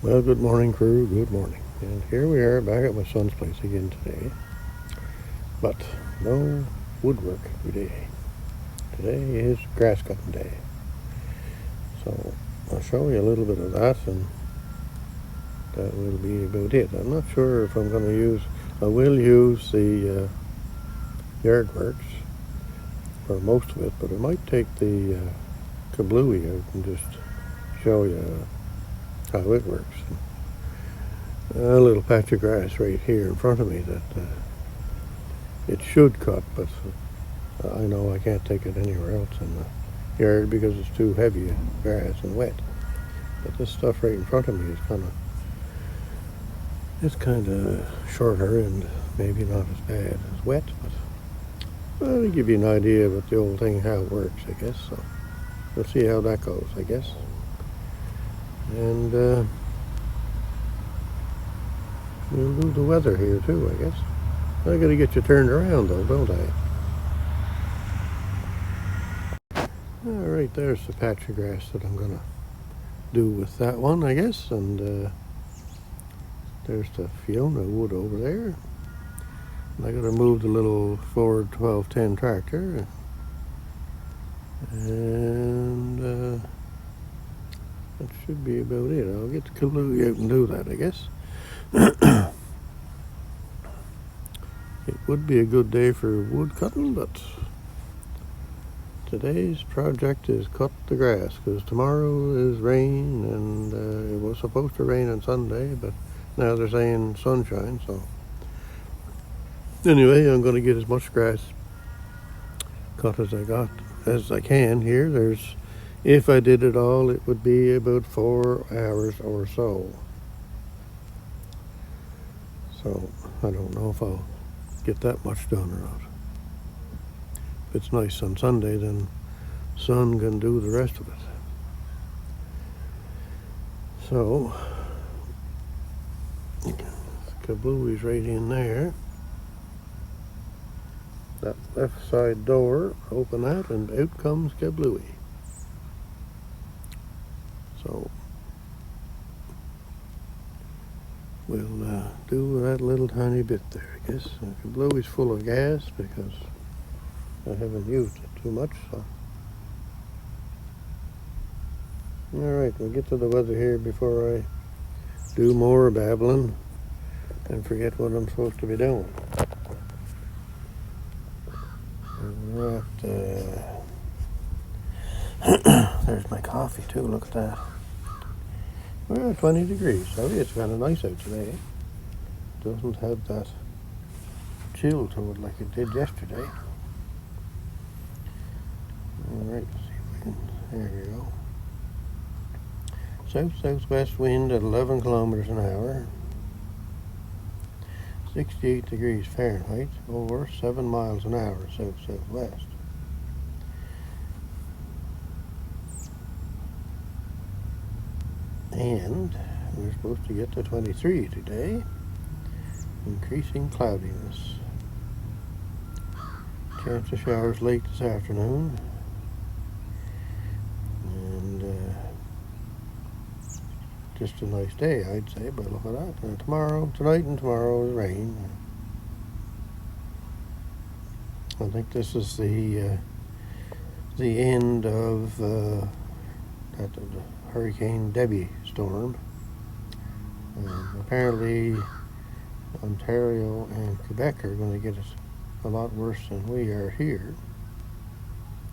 Well, good morning, crew. Good morning. And here we are back at my son's place again today. But no woodwork today. Today is grass cutting day. So I'll show you a little bit of that, and that will be about it. I'm not sure if I'm going to use, I will use the yard works for most of it, but I might take the Kablewie out and just show you how it works. A little patch of grass right here in front of me that it should cut, but I know I can't take it anywhere else in the yard because it's too heavy grass and wet. But this stuff right in front of me is kind of shorter and maybe not as bad as wet, but well, to give you an idea about the old thing, how it works, I guess. So we'll see how that goes, I guess. And we'll do the weather here too, I guess. I gotta get you turned around though, don't I? Alright, there's the patch of grass that I'm gonna do with that one, I guess. And there's the Fiona wood over there. And I gotta move the little Ford 1210 tractor. And that should be about it. I'll get the Kablewie out and do that, I guess. It would be a good day for wood cutting, but today's project is cut the grass because tomorrow is rain, and it was supposed to rain on Sunday, but now they're saying sunshine. So anyway, I'm going to get as much grass cut as I can here. If I did it all, it would be about 4 hours or so. So I don't know if I'll get that much done or not. If it's nice on Sunday, then sun can do the rest of it. So Kablewie's right in there. That left side door, open that, and out comes Kablewie. So we'll do that little tiny bit there, I guess. Kablewie's full of gas because I haven't used it too much. So alright, we'll get to the weather here before I do more babbling and forget what I'm supposed to be doing. Right, there's my coffee too, look at that. Well, 20 degrees, so it's kind of nice out today. Doesn't have that chill to it like it did yesterday. Alright, see if we can, there we go. South-southwest wind at 11 kilometers an hour. 68 degrees Fahrenheit, over 7 miles an hour south-southwest. And we're supposed to get to 23 today. Increasing cloudiness. Chance of showers late this afternoon. And just a nice day, I'd say, but look at that. Tonight and tomorrow is rain. I think this is the end of the Hurricane Debbie storm. Apparently Ontario and Quebec are going to get it a lot worse than we are here.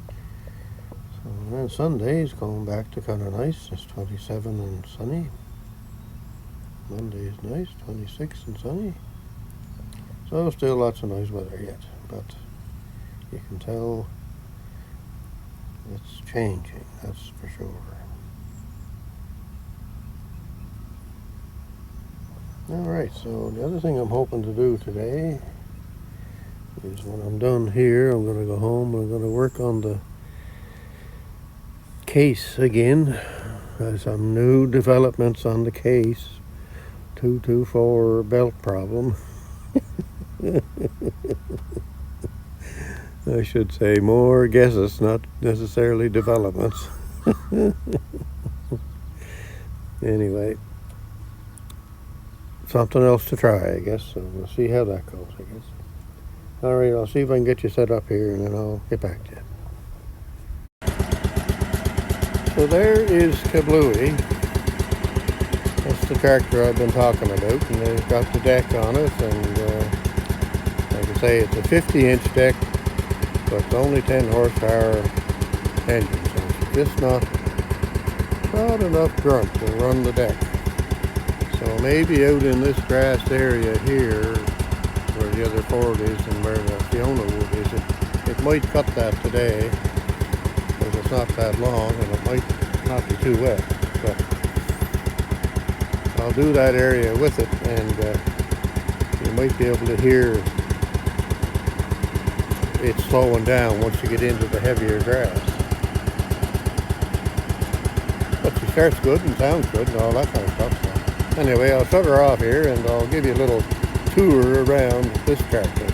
So then Sunday's going back to kind of nice. It's 27 and sunny. Monday is nice, 26 and sunny. So still lots of nice weather yet, but you can tell it's changing, that's for sure. Alright, so the other thing I'm hoping to do today is when I'm done here, I'm going to go home and I'm going to work on the case again. There's some new developments on the case. 224 belt problem. I should say more guesses, not necessarily developments. Anyway, something else to try, I guess. So we'll see how that goes, I guess. All right, I'll see if I can get you set up here, and then I'll get back to you. So there is Kablewie. That's the tractor I've been talking about, and they've got the deck on it, and like I say, it's a 50-inch deck, but it's only 10 horsepower engine, so it's just not enough grunt to run the deck. So maybe out in this grassed area here, where the other Ford is and where the Fiona wood is, it might cut that today, because it's not that long and it might not be too wet. But I'll do that area with it, and you might be able to hear it slowing down once you get into the heavier grass. But she starts good and sounds good and all that kind of stuff. So anyway, I'll shut her off here and I'll give you a little tour around this tractor.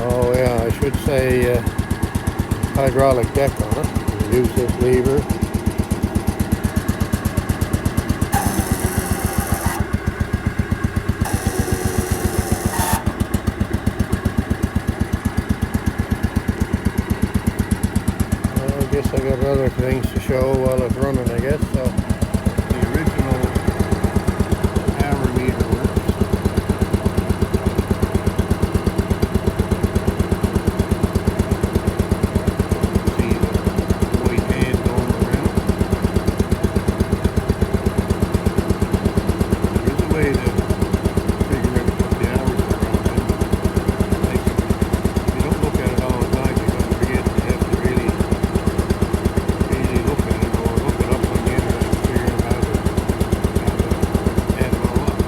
Oh yeah, I should say hydraulic deck on it. You use this lever. I guess I got other things to show while it's running, I guess. So the original hour meter works. See the white hand going around. There is a way to figure out what the hours are on them. If you don't look at it all the time, you're going to forget. You have to really look at it, or look it up on the internet and figure out how to add it all up.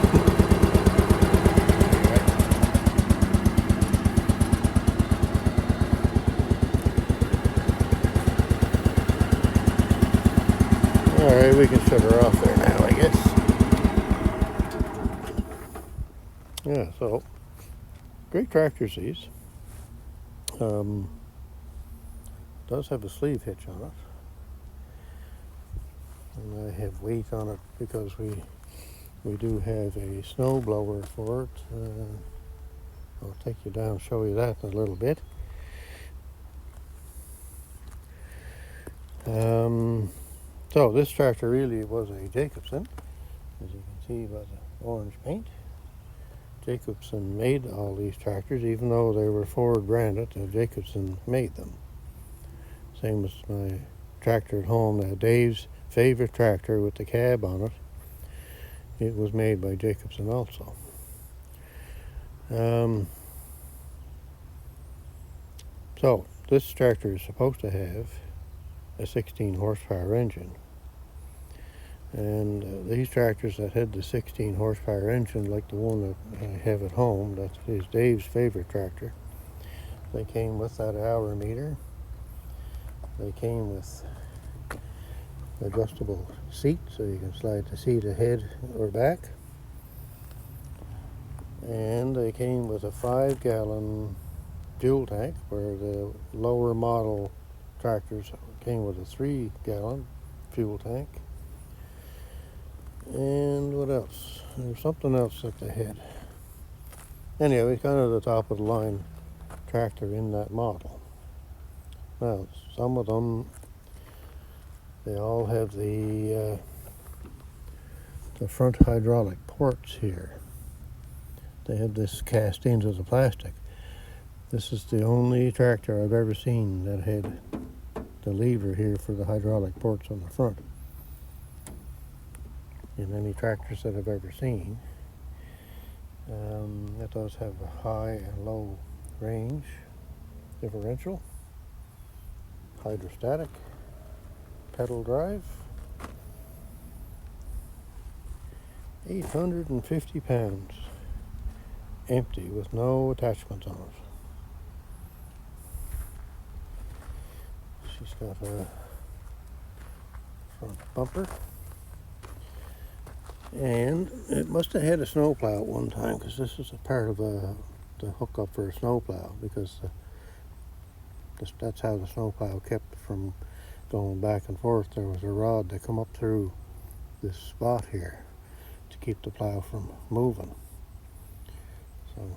Alright, we can shut her off there now, I guess. Yeah, so great tractors these. Does have a sleeve hitch on it. And I have weight on it because we do have a snow blower for it. I'll take you down, show you that in a little bit. So this tractor really was a Jacobsen, as you can see by the orange paint. Jacobsen made all these tractors, even though they were Ford branded. Jacobsen made them. Same as my tractor at home, Dave's favorite tractor with the cab on it. It was made by Jacobsen also. So this tractor is supposed to have a 16 horsepower engine. And these tractors that had the 16 horsepower engine, like the one that I have at home, that is Dave's favorite tractor, they came with that hour meter. They came with adjustable seat, so you can slide the seat ahead or back. And they came with a 5-gallon fuel tank, where the lower model tractors came with a 3-gallon fuel tank. And what else? There's something else that they had. Anyway, it's kind of the top of the line tractor in that model. Now, some of them, they all have the front hydraulic ports here. They have this cast into the plastic. This is the only tractor I've ever seen that had the lever here for the hydraulic ports on the front. In any tractors that I've ever seen. It does have a high and low range differential, hydrostatic, pedal drive, 850 pounds, empty with no attachments on it. She's got a front bumper. And it must have had a snowplow at one time, because this is a part of the hookup for a snowplow, because that's how the snowplow kept from going back and forth, there was a rod that come up through this spot here to keep the plow from moving. So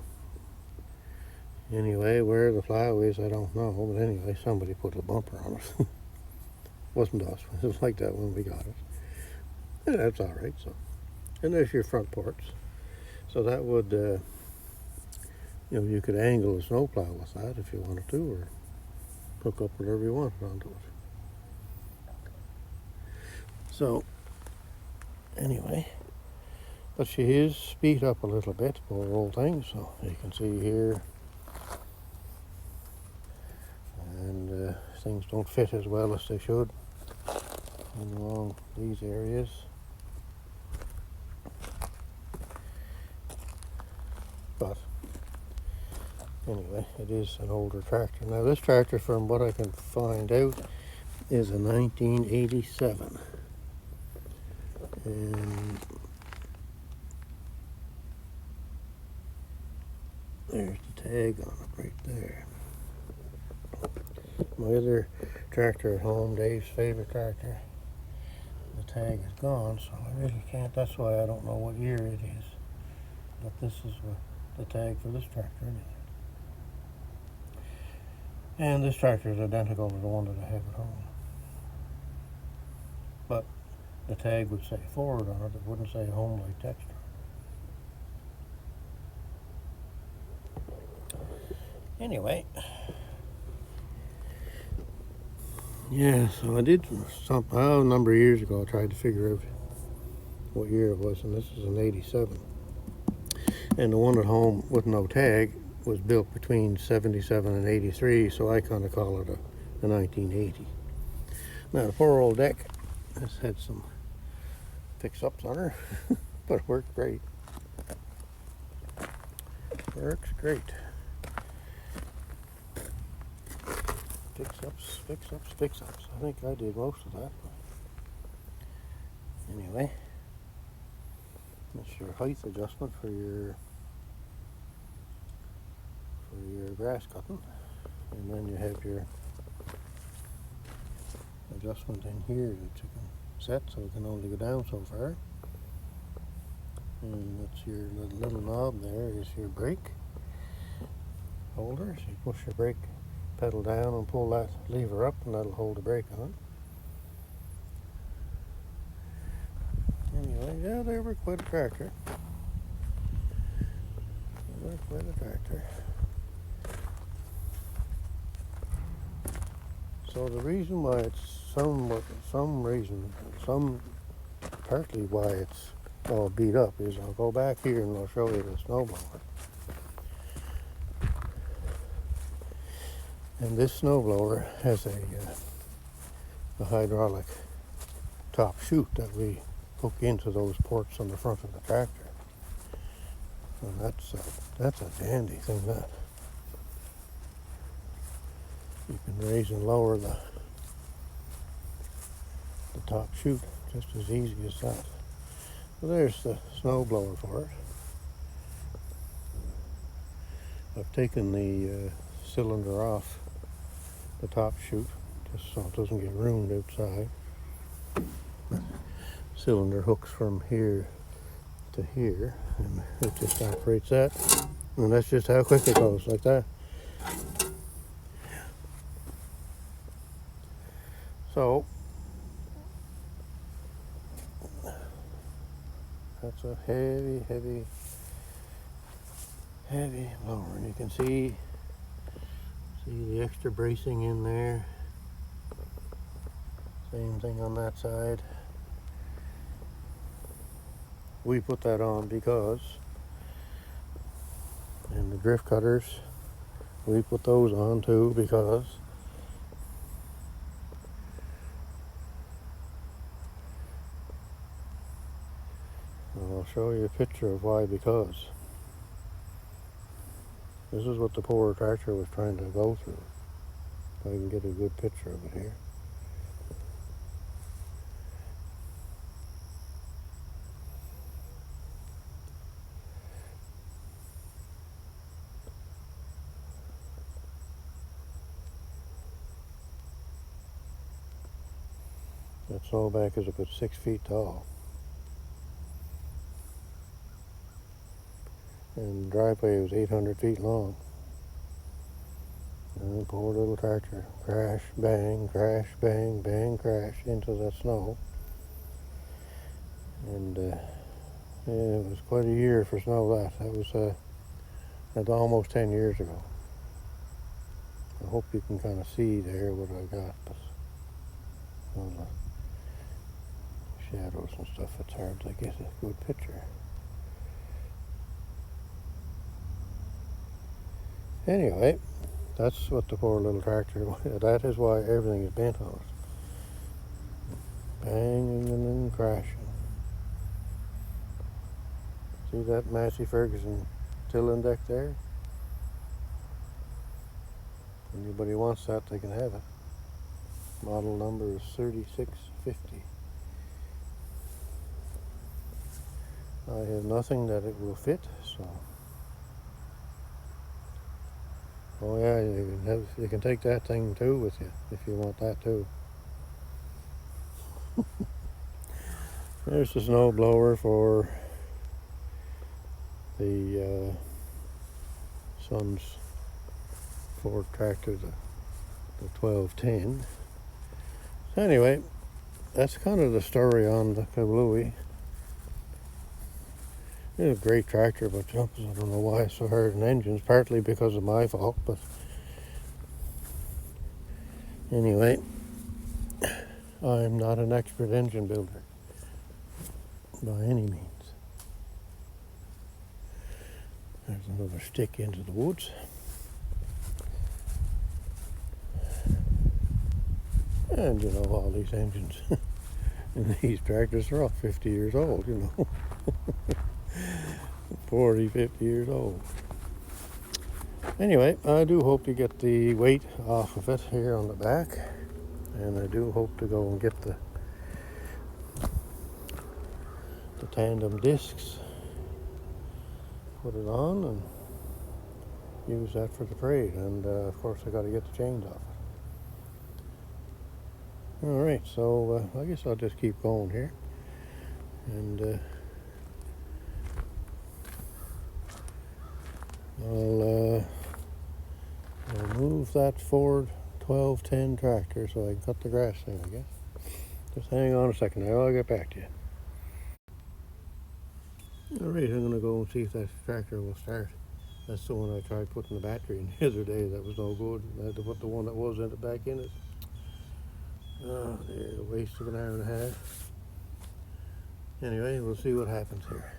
anyway, where the plow is, I don't know. But anyway, somebody put a bumper on it. Wasn't us. It was like that when we got it. And that's all right. So, and there's your front porch. So that would, you could angle a snowplow with that if you wanted to, or hook up whatever you wanted onto it. So anyway, but she is beat up a little bit, poor old thing. So you can see here, and things don't fit as well as they should along these areas. But anyway, it is an older tractor. Now this tractor, from what I can find out, is a 1987. And there's the tag on it right there. My other tractor at home, Dave's favorite tractor, the tag is gone, so I really can't. That's why I don't know what year it is. But this is the tag for this tractor anyway. And this tractor is identical to the one that I have at home. But the tag would say Ford on it. It wouldn't say Home Light Texture. Anyway. Yeah, so I did something a number of years ago. I tried to figure out what year it was, and this is an 87. And the one at home with no tag was built between 77 and 83, so I kind of call it a 1980. Now, the poor old deck has had some fix-ups on her, but it worked great. Works great. Fix-ups, fix-ups, fix-ups. I think I did most of that. Anyway, that's your height adjustment for your grass cutting, and then you have your adjustment in here that you can set, so it can only go down so far. And that's your little knob there is your brake holder. So you push your brake pedal down and pull that lever up, and that'll hold the brake on. Anyway, yeah, they were quite a tractor. They were quite a tractor. So the reason why it's partly why it's all beat up is, I'll go back here and I'll show you the snowblower. And this snowblower has a hydraulic top chute that we hook into those ports on the front of the tractor. And that's a dandy thing, that. You can raise and lower the top chute just as easy as that. So there's the snowblower for it. I've taken the cylinder off the top chute just so it doesn't get ruined outside. The cylinder hooks from here to here, and it just operates that, and that's just how quick it goes, like that. So that's a heavy blower, and you can see the extra bracing in there. Same thing on that side. We put that on because, and the drift cutters, we put those on too because I'll show you a picture of why. Because this is what the poor tractor was trying to go through. If I can get a good picture of it here. That snowbank is about 6 feet tall. And the driveway was 800 feet long. And the poor little tractor crash, bang, crash into the snow. And yeah, it was quite a year for snow. That's almost 10 years ago. I hope you can kind of see there what I got, but all the shadows and stuff, it's hard to get a good picture. Anyway, that's what the poor little tractor, that is why everything is bent on it. Banging and then crashing. See that Massey Ferguson tilling deck there? Anybody wants that, they can have it. Model number is 3650. I have nothing that it will fit, so. Oh yeah, you can take that thing too with you if you want that too. There's the snow blower for the son's Ford tractor, the 1210. Anyway, that's kind of the story on the Kablewie. It's a great tractor, but jumps, I don't know why it's so hard in engines, partly because of my fault, but anyway, I'm not an expert engine builder by any means. There's another stick into the woods. And you know, all these engines and these tractors are all 50 years old, you know. 40, 50 years old. Anyway, I do hope to get the weight off of it here on the back. And I do hope to go and get the tandem discs, put it on, and use that for the parade. And of course I got to get the chains off it. Alright, so I guess I'll just keep going here. And I'll move that Ford 1210 tractor so I can cut the grass thing, I guess. Just hang on a second now, I'll get back to you. Alright, I'm going to go and see if that tractor will start. That's the one I tried putting the battery in the other day. That was no good. I had to put the one that was in it back in it. Oh, there's a waste of an hour and a half. Anyway, we'll see what happens here.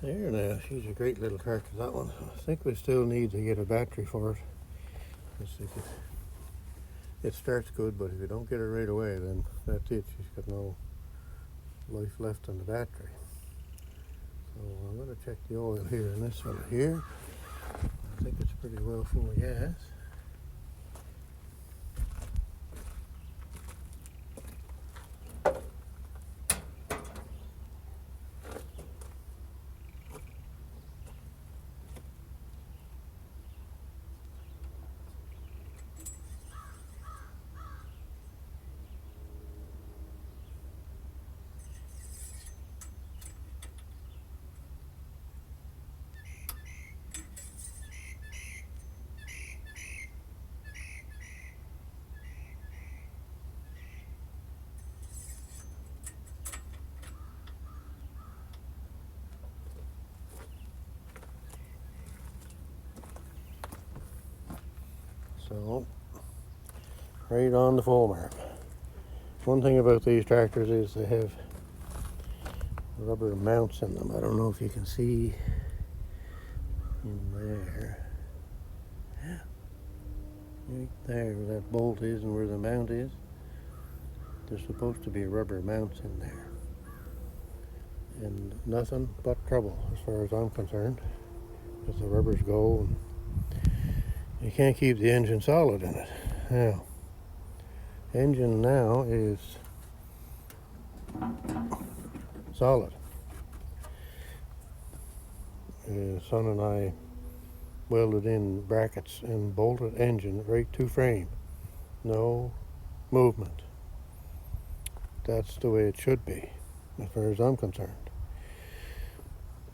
There now, she's a great little tractor, that one. I think we still need to get a battery for it. It starts good, but if you don't get it right away, then that's it. She's got no life left on the battery. So I'm going to check the oil here in this one here. I think it's pretty well full of gas. So, right on the full mark. One thing about these tractors is they have rubber mounts in them. I don't know if you can see in there. Right there where that bolt is and where the mount is. There's supposed to be rubber mounts in there. And nothing but trouble as far as I'm concerned. As the rubbers go, and you can't keep the engine solid in it. Now, engine now is solid. Son and I welded in brackets and bolted engine right to frame. No movement. That's the way it should be, as far as I'm concerned.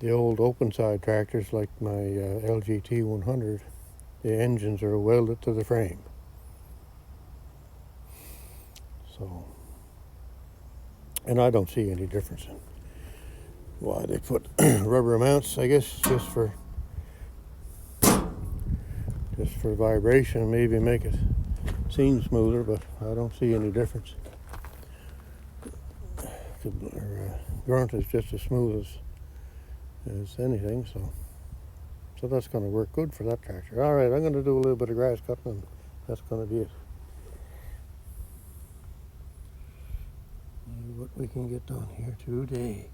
The old open side tractors like my LGT 100, the engines are welded to the frame. So, and I don't see any difference in why they put rubber mounts. I guess just for vibration, maybe make it seem smoother, but I don't see any difference. Grunt is just as smooth as anything, so that's going to work good for that tractor. All right, I'm going to do a little bit of grass cutting, and that's going to be it. See what we can get done here today.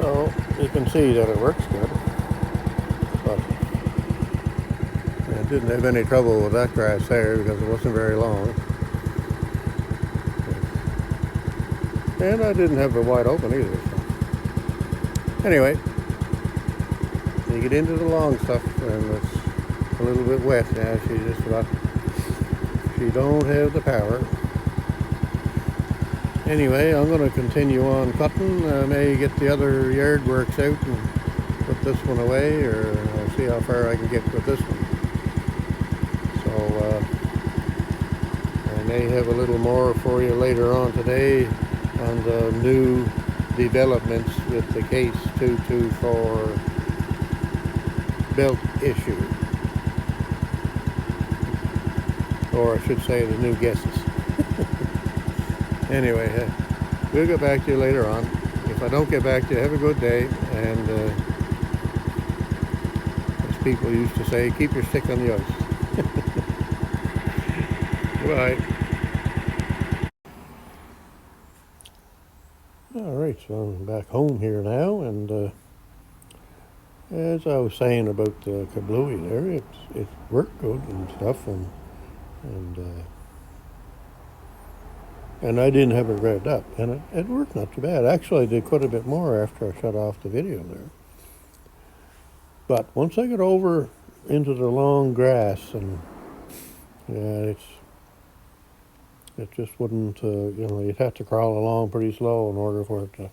So you can see that it works good, but I didn't have any trouble with that grass there because it wasn't very long. And I didn't have it wide open either. So. Anyway, you get into the long stuff and it's a little bit wet. Yeah, she don't have the power. Anyway, I'm going to continue on cutting. I may get the other yard works out and put this one away, or I'll see how far I can get with this one. So I may have a little more for you later on today on the new developments with the case 224 belt issue. Or I should say the new guesses. Anyway, we'll get back to you later on. If I don't get back to you, have a good day. And as people used to say, keep your stick on the ice. Goodbye. All right, so I'm back home here now, and as I was saying about the Kablewie there, it worked good and stuff, and I didn't have it revved up, and it worked not too bad. Actually, I did quite a bit more after I shut off the video there. But once I got over into the long grass, and yeah, it just wouldn't, you'd have to crawl along pretty slow in order for it to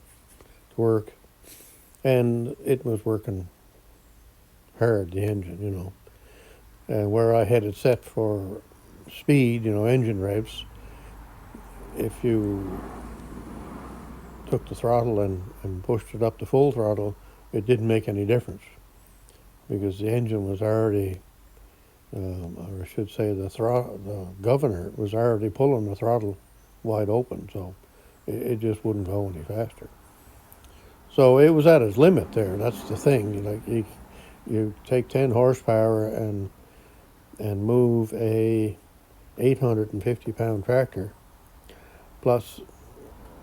work. And it was working hard, the engine, And where I had it set for speed, engine revs, if you took the throttle and pushed it up to full throttle, it didn't make any difference because the engine was already, or I should say the governor was already pulling the throttle wide open, so it just wouldn't go any faster. So it was at its limit there. That's the thing. You take 10 horsepower and move a 850-pound tractor plus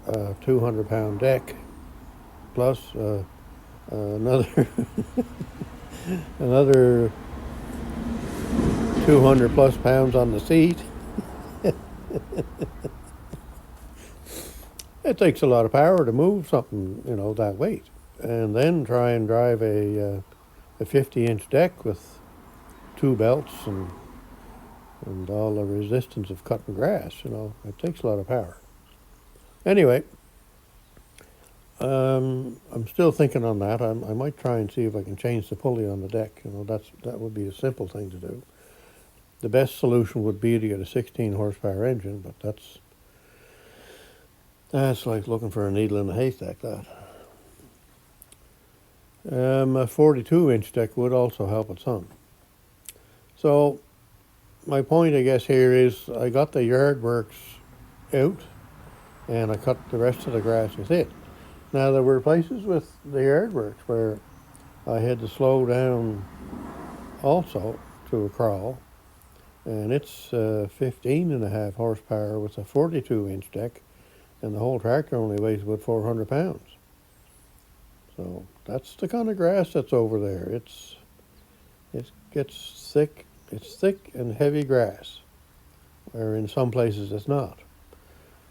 a 200-pound deck plus another another 200 plus pounds on the seat. It takes a lot of power to move something, that weight. And then try and drive a 50-inch deck with 2 belts and all the resistance of cutting grass, it takes a lot of power. Anyway, I'm still thinking on that. I might try and see if I can change the pulley on the deck. That would be a simple thing to do. The best solution would be to get a 16 horsepower engine, but that's like looking for a needle in a haystack, that. A 42-inch deck would also help it some. So my point, I guess, here is I got the yard works out and I cut the rest of the grass with it. Now, there were places with the yard works where I had to slow down also to a crawl, and it's 15.5 horsepower with a 42-inch deck, and the whole tractor only weighs about 400 pounds. So that's the kind of grass that's over there. It gets thick. It's thick and heavy grass, where in some places it's not.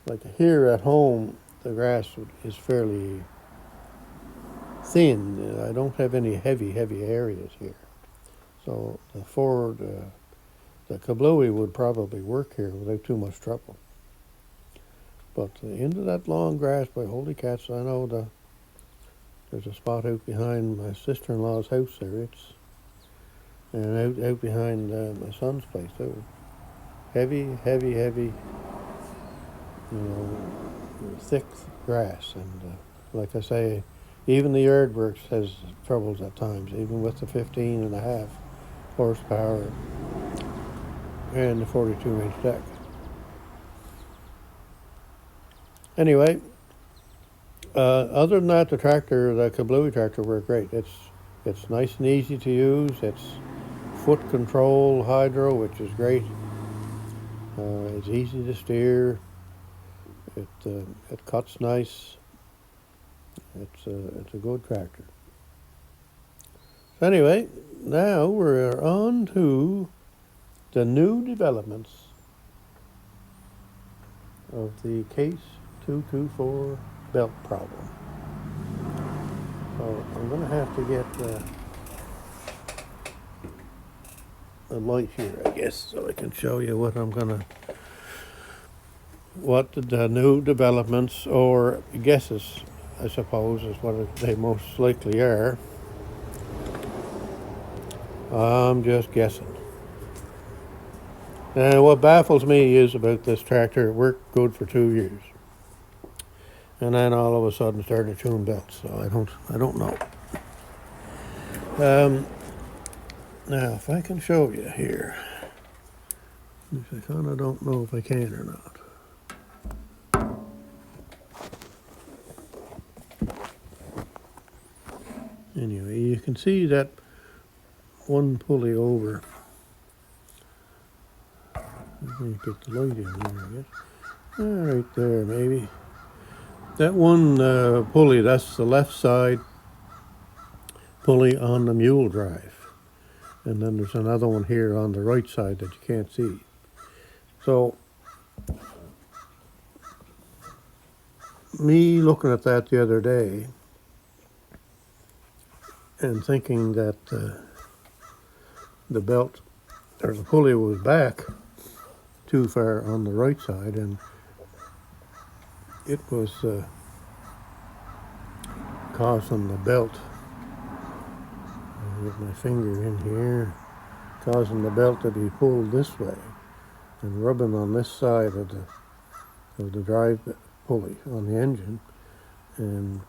Like here at home, the grass is fairly thin. I don't have any heavy areas here. So the Kablewie would probably work here without too much trouble. But into that long grass, by holy cats, I know there's a spot out behind my sister-in-law's house there. And out behind my son's place too. Heavy, thick grass. And like I say, even the yard works has troubles at times, even with the 15.5 horsepower and the 42-inch deck. Anyway, other than that, the Kablewie tractor worked great. It's nice and easy to use. It's foot control hydro, which is great. It's easy to steer. It cuts nice. It's a good tractor. So anyway, now we're on to the new developments of the case 224 belt problem. So I'm going to have to get a light here, I guess, so I can show you what the new developments, or guesses, I suppose, is what they most likely are. I'm just guessing. And what baffles me is about this tractor, it worked good for 2 years. And then all of a sudden started chewing belts, so I don't know. Now, if I can show you here, I kind of don't know if I can or not. Anyway, you can see that one pulley over. Let me put the light in here, I guess. Right there, maybe. That one pulley, that's the left side pulley on the mule drive. And then there's another one here on the right side that you can't see. So, me looking at that the other day and thinking that the belt or the pulley was back too far on the right side, and it was causing the belt, I'll get my finger in here, causing the belt to be pulled this way and rubbing on this side of the drive pulley on the engine, and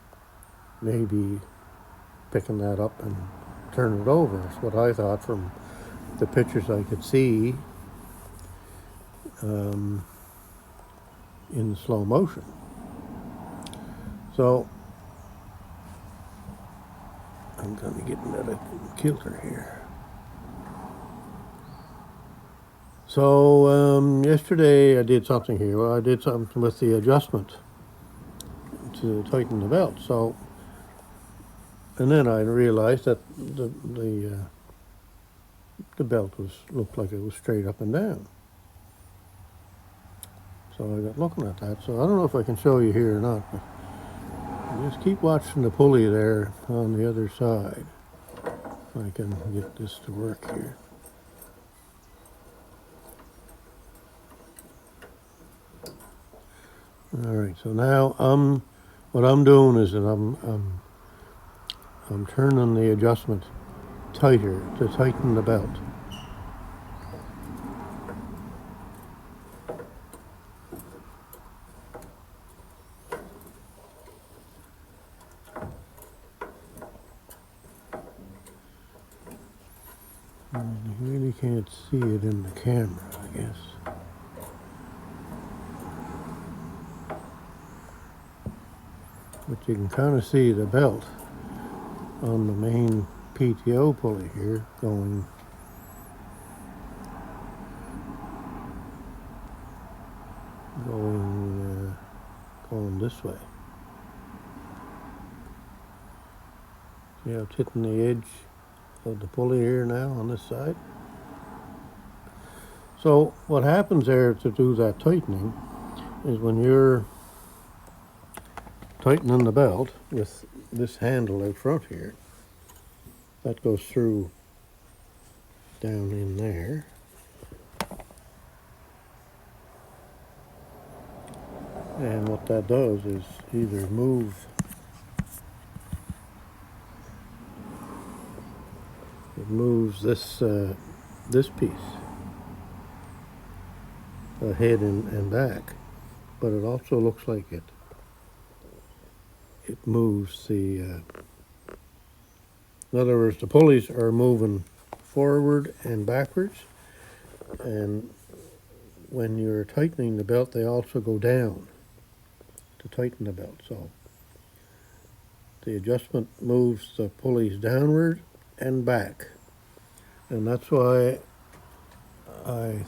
maybe picking that up and turn it over. That's what I thought from the pictures I could see in slow motion. So I'm kind of getting out of kilter here. So yesterday I did something here. Well, I did something with the adjustment to tighten the belt. So, and then I realized that the belt looked like it was straight up and down. So I got looking at that. So I don't know if I can show you here or not, but just keep watching the pulley there on the other side. If I can get this to work here. All right. So now what I'm doing is that I'm turning the adjustment tighter to tighten the belt. You really can't see it in the camera, I guess. But you can kind of see the belt on the main PTO pulley here going this way. See how it's hitting the edge of the pulley here now on this side. So what happens there to do that tightening is when you're tightening the belt with this handle out front here, that goes through down in there. And what that does is either move this piece ahead and back, but it also looks like it moves in other words, the pulleys are moving forward and backwards, and when you're tightening the belt, they also go down to tighten the belt. So the adjustment moves the pulleys downward and back, and that's why I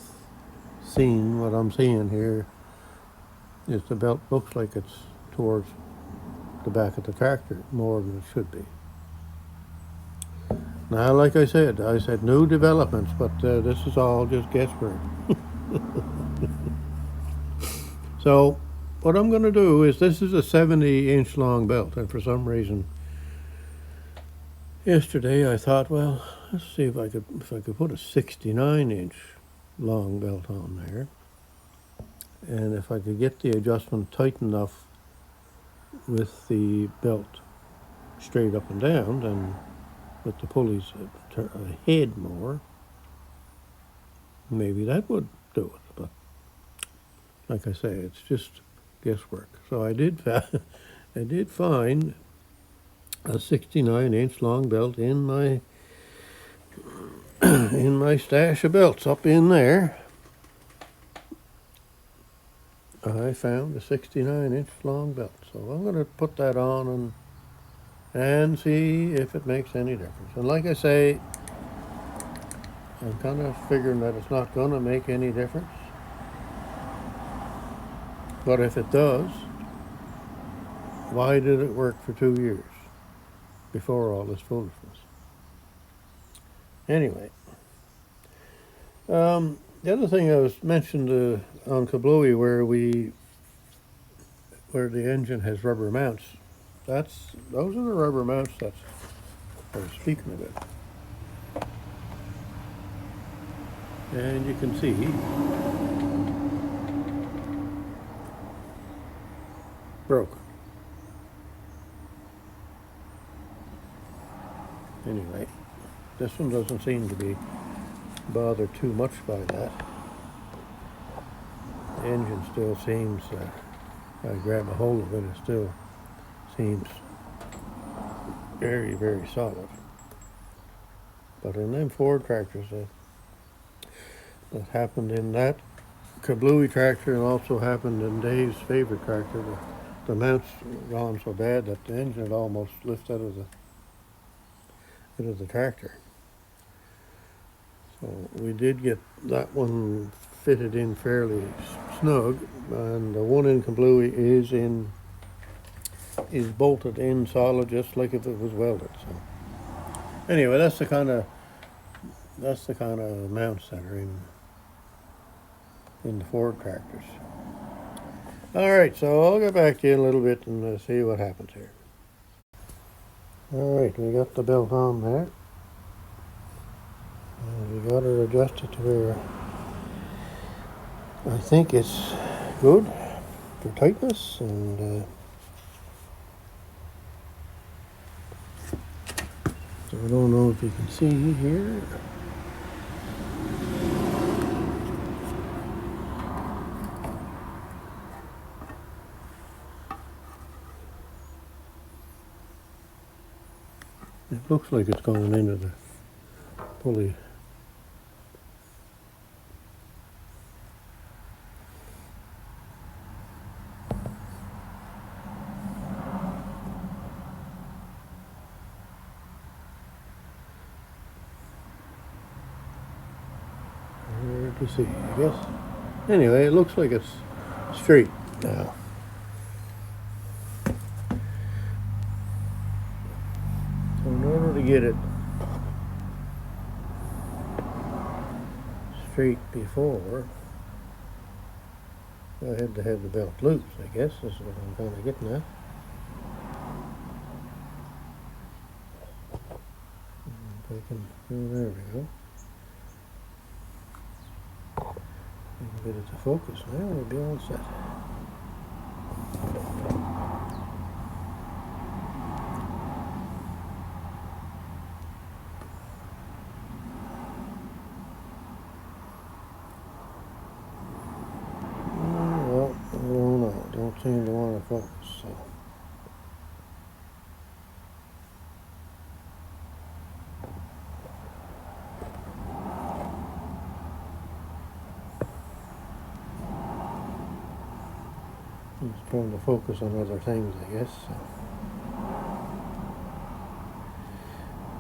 seen what I'm seeing here is the belt looks like it's towards the back of the tractor more than it should be. Now, like I said new developments, but this is all just guesswork. So what I'm going to do is, this is a 70-inch long belt, and for some reason yesterday I thought, well, let's see if I could put a 69-inch long belt on there, and if I could get the adjustment tight enough with the belt straight up and down, and with the pulleys ahead more, maybe that would do it. But like I say, it's just guesswork. So I did find a 69-inch long belt in my in my stash of belts up in there. I found a 69-inch long belt, so I'm going to put that on and see if it makes any difference. And like I say, I'm kind of figuring that it's not going to make any difference. But if it does, why did it work for 2 years before all this foolishness? Anyway, the other thing I was mentioned on Kablewie, where the engine has rubber mounts, those are the rubber mounts that I was speaking about. And you can see broken. Anyway, this one doesn't seem to be bothered too much by that. The engine still seems, I grab a hold of it, it still seems very, very solid. But in them Ford tractors, that happened in that Kablewie tractor, and also happened in Dave's favorite tractor, the mounts gone so bad that the engine had almost lifted out of the tractor. So we did get that one fitted in fairly snug, and the one in Kablewie is bolted in solid, just like if it was welded. So anyway, that's the kind of mounts that are in the Ford tractors. All right, so I'll get back to you in a little bit and see what happens here. All right, we got the belt on there. We got it adjusted to where I think it's good for tightness, and so I don't know if you can see here. It looks like it's going into the pulley. Hard to see, I guess. Anyway, it looks like it's straight now. So in order to get it straight before, I had to have the belt loose, I guess. This is what I'm kind of getting at. If I can, oh, there we go. I can get it to focus now, we'll be all set. Well, I don't know. Don't seem to want to focus, so. He's trying to focus on other things, I guess. So.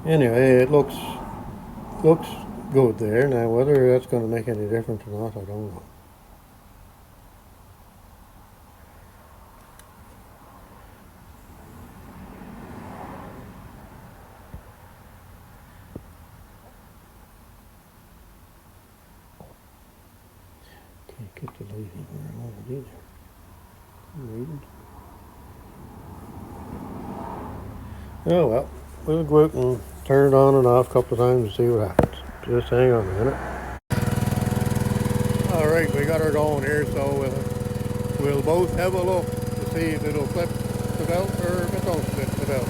Anyway, it looks good there. Now, whether that's going to make any difference or not, I don't know. noisy here a little either. Reading. Oh well, we'll go out and turn it on and off a couple of times and see what happens. Just hang on a minute. Alright, we got her going here, so we'll both have a look to see if it'll flip the belt or if it don't flip the belt.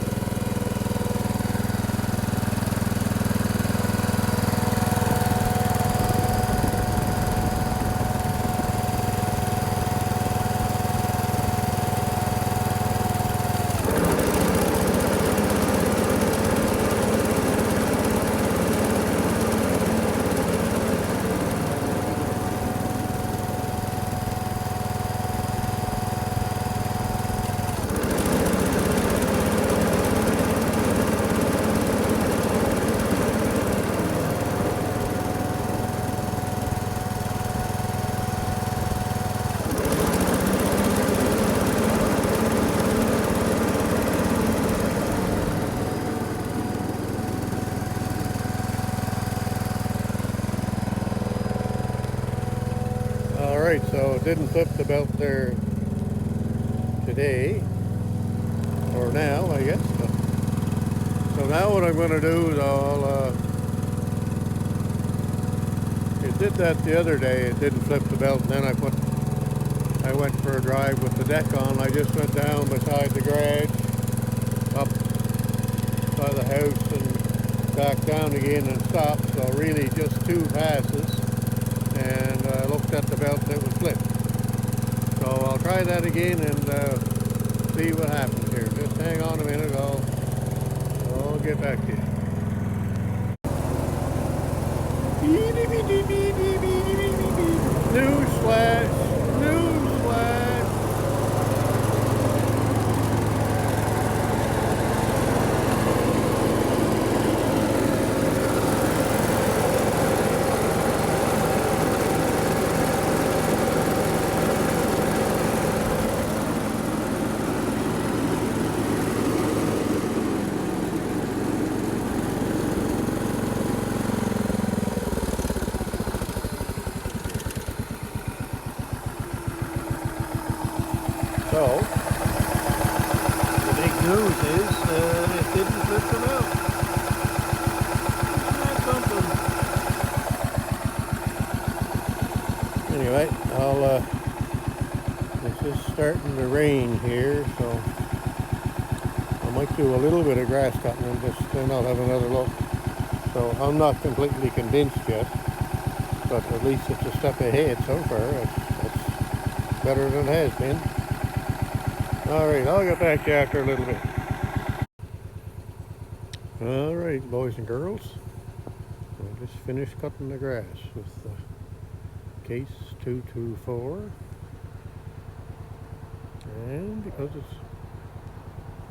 Alright, so it didn't flip the belt there today, or now I guess. So now what I'm going to do is it did that the other day, it didn't flip the belt, and then I went for a drive with the deck on. I just went down beside the garage, up by the house and back down again and stopped, so really just 2 passes. And I looked at the belt and it was flipped. So I'll try that again and see what happens here. Just hang on a minute, I'll get back to you. Newsflash! Newsflash! So, the big news is it didn't flip the belt. Isn't that something? Anyway, it's just starting to rain here, so I might do a little bit of grass cutting and then I'll have another look. So I'm not completely convinced yet, but at least it's a step ahead so far. It's better than it has been. Alright, I'll get back to you after a little bit. Alright, boys and girls. I just finished cutting the grass with the case 224. And because it's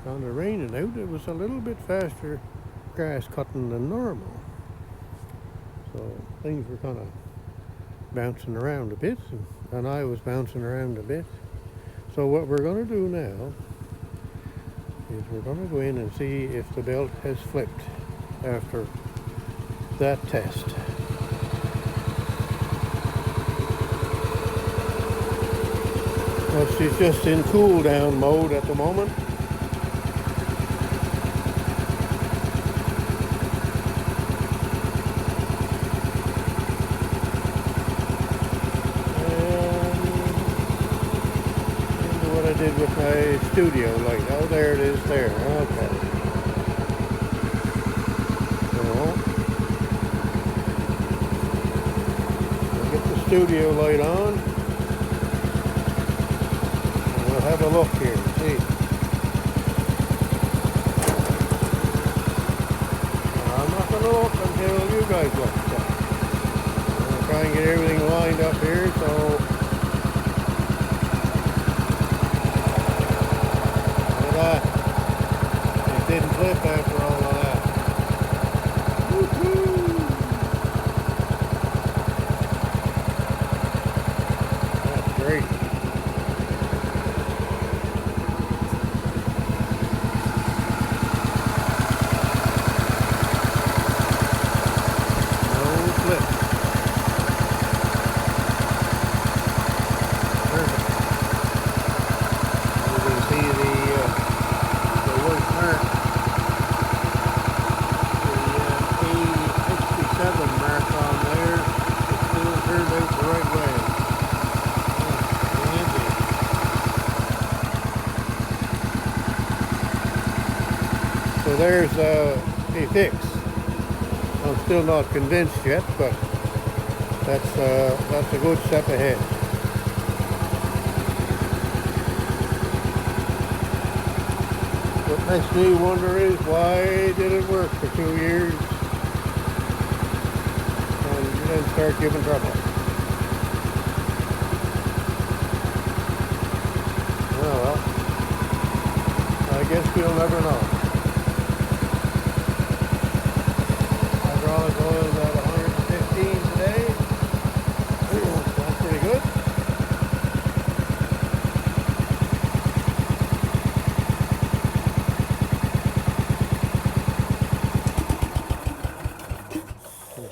kind of raining out, it was a little bit faster grass cutting than normal. So things were kind of bouncing around a bit, and I was bouncing around a bit. So what we're going to do now is we're going to go in and see if the belt has flipped after that test. Now she's just in cool down mode at the moment. Did with my studio light. Oh, there it is there. Okay. So, we'll get the studio light on. And we'll have a look here. See. I'm not going to look until you guys look. So, I'm going to try and get everything lined up here, so it didn't flip after all of that. Woo-hoo! That's great. No flip. So there's a fix. I'm still not convinced yet, but that's a good step ahead. What makes me wonder is why did it work for 2 years and then start giving trouble? Oh well, I guess we'll never know. Hydraulic oil is at 115 today. That's pretty good.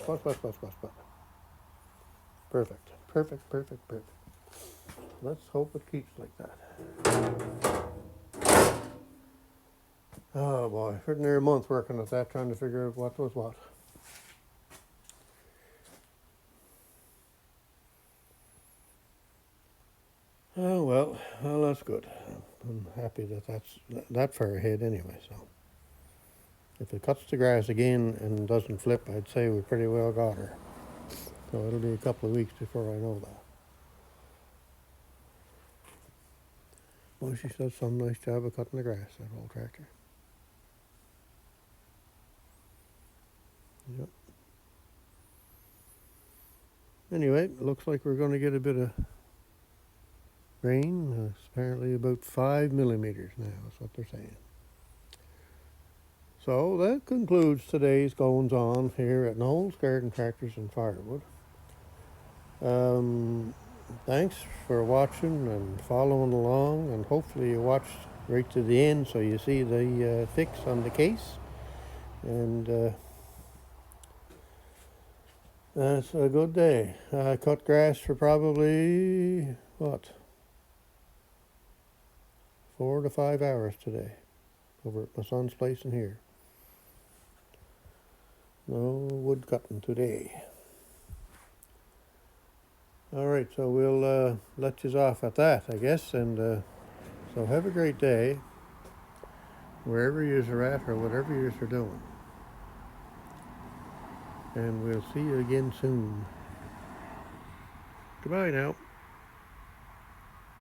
Spot. Perfect. Let's hope it keeps like that. Oh boy, sitting there a month working at that, trying to figure out what was what. Oh well, that's good. I'm happy that that's that far ahead anyway. So if it cuts the grass again and doesn't flip, I'd say we pretty well got her. So it'll be a couple of weeks before I know that. Well, she does some nice job of cutting the grass, that old tractor. Yep. Anyway, it looks like we're going to get a bit of rain. It's apparently about 5 millimeters now, that's what they're saying. So that concludes today's goings on here at Knowles Garden Tractors and Firewood. Thanks for watching and following along, and hopefully you watched right to the end so you see the fix on the case. And that's a good day. I cut grass for probably, 4 to 5 hours today over at my son's place in here. No wood cutting today. All right, so we'll let you off at that, I guess. And so have a great day, wherever you're at or whatever you're doing. And we'll see you again soon. Goodbye now.